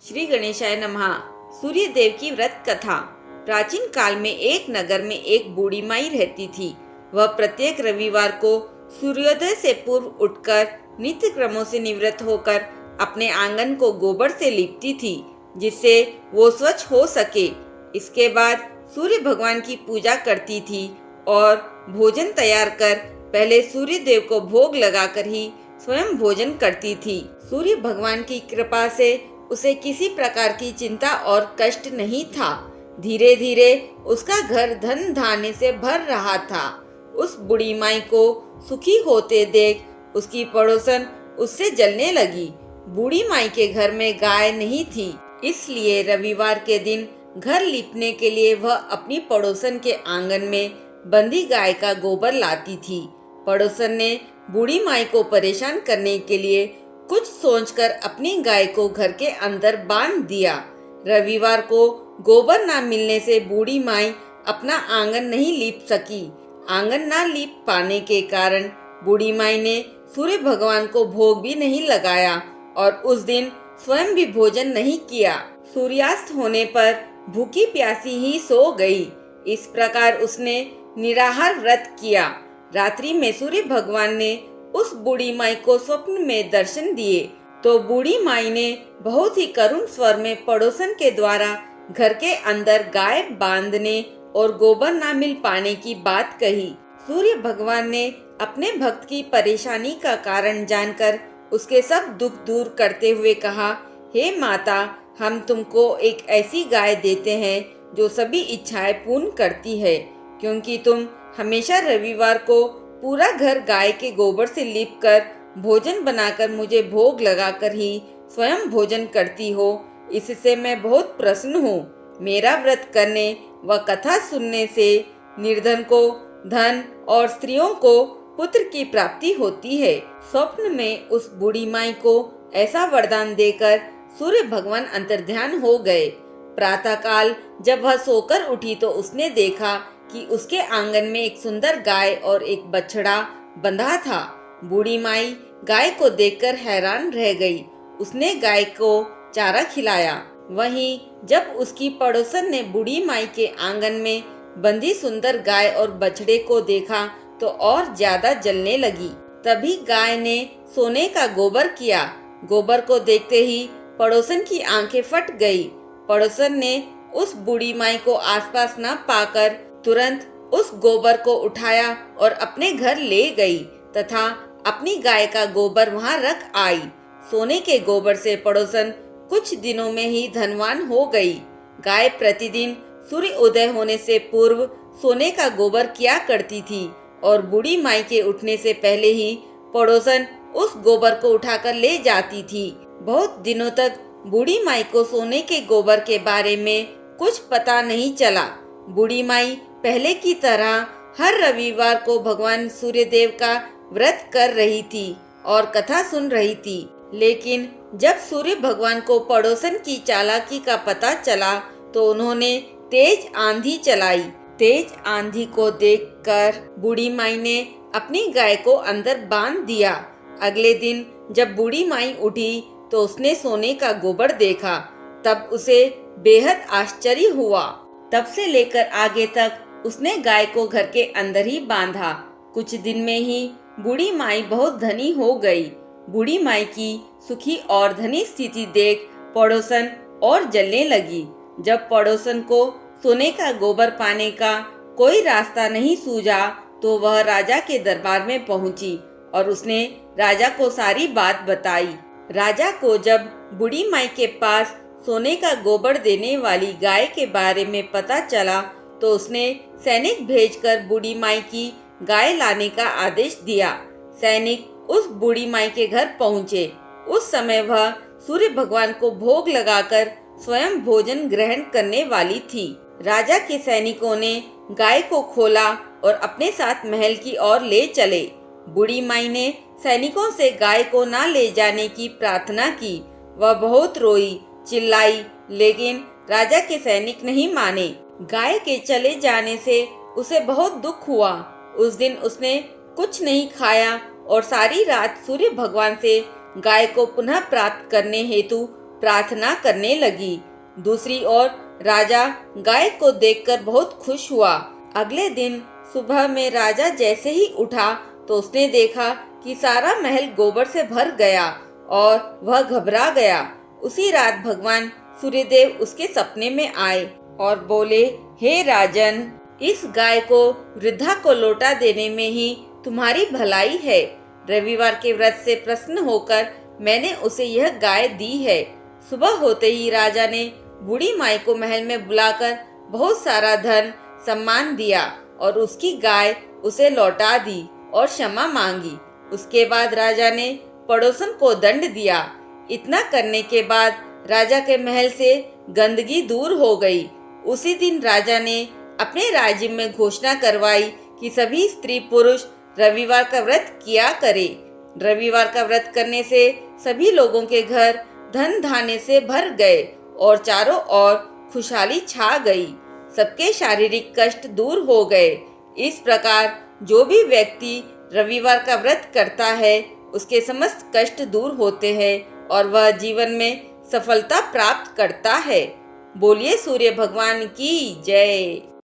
श्री गणेशाय नमः। सूर्य देव की व्रत कथा। प्राचीन काल में एक नगर में एक बूढ़ी माई रहती थी। वह प्रत्येक रविवार को सूर्योदय से पूर्व उठकर नित्य क्रमों से निवृत्त होकर अपने आंगन को गोबर से लीपती थी, जिससे वो स्वच्छ हो सके। इसके बाद सूर्य भगवान की पूजा करती थी और भोजन तैयार कर पहले सूर्य देव को भोग लगाकर ही स्वयं भोजन करती थी। सूर्य भगवान की कृपा से उसे किसी प्रकार की चिंता और कष्ट नहीं था। धीरे धीरे उसका घर धन धान्य से भर रहा था। उस बूढ़ी माई को सुखी होते देख उसकी पड़ोसन उससे जलने लगी। बूढ़ी माई के घर में गाय नहीं थी, इसलिए रविवार के दिन घर लीपने के लिए वह अपनी पड़ोसन के आंगन में बंधी गाय का गोबर लाती थी। पड़ोसन ने बूढ़ी माई को परेशान करने के लिए कुछ सोचकर अपनी गाय को घर के अंदर बांध दिया। रविवार को गोबर न मिलने से बूढ़ी माई अपना आंगन नहीं लीप सकी। आंगन न लीप पाने के कारण बूढ़ी माई ने सूर्य भगवान को भोग भी नहीं लगाया और उस दिन स्वयं भी भोजन नहीं किया। सूर्यास्त होने पर भूखी प्यासी ही सो गई। इस प्रकार उसने निराहार व्रत किया। रात्रि में सूर्य भगवान ने उस बूढ़ी माई को स्वप्न में दर्शन दिए तो बूढ़ी माई ने बहुत ही करुण स्वर में पड़ोसन के द्वारा घर के अंदर गाय बांधने और गोबर न मिल पाने की बात कही। सूर्य भगवान ने अपने भक्त की परेशानी का कारण जानकर उसके सब दुख दूर करते हुए कहा, हे माता, हम तुमको एक ऐसी गाय देते हैं जो सभी इच्छाएं पूर्ण करती है, क्योंकि तुम हमेशा रविवार को पूरा घर गाय के गोबर से लीपकर भोजन बनाकर मुझे भोग लगाकर ही स्वयं भोजन करती हो। इससे मैं बहुत प्रसन्न हूँ। मेरा व्रत करने व कथा सुनने से निर्धन को धन और स्त्रियों को पुत्र की प्राप्ति होती है। स्वप्न में उस बूढ़ी माई को ऐसा वरदान देकर सूर्य भगवान अंतर्ध्यान हो गए। प्रातःकाल जब वह सोकर उठी तो उसने देखा कि उसके आंगन में एक सुंदर गाय और एक बछड़ा बंधा था। बूढ़ी माई गाय को देखकर हैरान रह गई। उसने गाय को चारा खिलाया। वहीं जब उसकी पड़ोसन ने बूढ़ी माई के आंगन में बंधी सुंदर गाय और बछड़े को देखा तो और ज्यादा जलने लगी। तभी गाय ने सोने का गोबर किया। गोबर को देखते ही पड़ोसन की आंखें फट गई। पड़ोसन ने उस बूढ़ी माई को आसपास न पाकर तुरंत उस गोबर को उठाया और अपने घर ले गई तथा अपनी गाय का गोबर वहां रख आई। सोने के गोबर से पड़ोसन कुछ दिनों में ही धनवान हो गई। गाय प्रतिदिन सूर्य उदय होने से पूर्व सोने का गोबर किया करती थी और बूढ़ी माई के उठने से पहले ही पड़ोसन उस गोबर को उठाकर ले जाती थी। बहुत दिनों तक बूढ़ी माई को सोने के गोबर के बारे में कुछ पता नहीं चला। बूढ़ी माई पहले की तरह हर रविवार को भगवान सूर्यदेव का व्रत कर रही थी और कथा सुन रही थी। लेकिन जब सूर्य भगवान को पड़ोसन की चालाकी का पता चला तो उन्होंने तेज आंधी चलाई। तेज आंधी को देखकर बूढ़ी माई ने अपनी गाय को अंदर बांध दिया। अगले दिन जब बूढ़ी माई उठी तो उसने सोने का गोबर देखा। तब उसे बेहद आश्चर्य हुआ। तब से लेकर आगे तक उसने गाय को घर के अंदर ही बांधा। कुछ दिन में ही बूढ़ी माई बहुत धनी हो गई। बूढ़ी माई की सुखी और धनी स्थिति देख पड़ोसन और जलने लगी। जब पड़ोसन को सोने का गोबर पाने का कोई रास्ता नहीं सूझा तो वह राजा के दरबार में पहुंची और उसने राजा को सारी बात बताई। राजा को जब बूढ़ी माई के पास सोने का गोबर देने वाली गाय के बारे में पता चला तो उसने सैनिक भेजकर बूढ़ी माई की गाय लाने का आदेश दिया। सैनिक उस बूढ़ी माई के घर पहुंचे। उस समय वह सूर्य भगवान को भोग लगाकर स्वयं भोजन ग्रहण करने वाली थी। राजा के सैनिकों ने गाय को खोला और अपने साथ महल की ओर ले चले। बूढ़ी माई ने सैनिकों से गाय को न ले जाने की प्रार्थना की। वह बहुत रोई, चिल्लाई, लेकिन राजा के सैनिक नहीं माने। गाय के चले जाने से उसे बहुत दुख हुआ। उस दिन उसने कुछ नहीं खाया और सारी रात सूर्य भगवान से गाय को पुनः प्राप्त करने हेतु प्रार्थना करने लगी। दूसरी ओर राजा गाय को देखकर बहुत खुश हुआ। अगले दिन सुबह में राजा जैसे ही उठा तो उसने देखा कि सारा महल गोबर से भर गया और वह घबरा गया। उसी रात भगवान सूर्यदेव उसके सपने में आए और बोले, हे राजन, इस गाय को वृद्धा को लौटा देने में ही तुम्हारी भलाई है। रविवार के व्रत से प्रसन्न होकर मैंने उसे यह गाय दी है। सुबह होते ही राजा ने बूढ़ी माई को महल में बुलाकर बहुत सारा धन सम्मान दिया और उसकी गाय उसे लौटा दी और क्षमा मांगी। उसके बाद राजा ने पड़ोसन को दंड दिया। इतना करने के बाद राजा के महल से गंदगी दूर हो गई। उसी दिन राजा ने अपने राज्य में घोषणा करवाई कि सभी स्त्री पुरुष रविवार का व्रत किया करे। रविवार का व्रत करने से सभी लोगों के घर धन धान्य से भर गए और चारों ओर खुशहाली छा गई। सबके शारीरिक कष्ट दूर हो गए। इस प्रकार जो भी व्यक्ति रविवार का व्रत करता है उसके समस्त कष्ट दूर होते हैं और वह जीवन में सफलता प्राप्त करता है। बोलिए सूर्य भगवान की जय।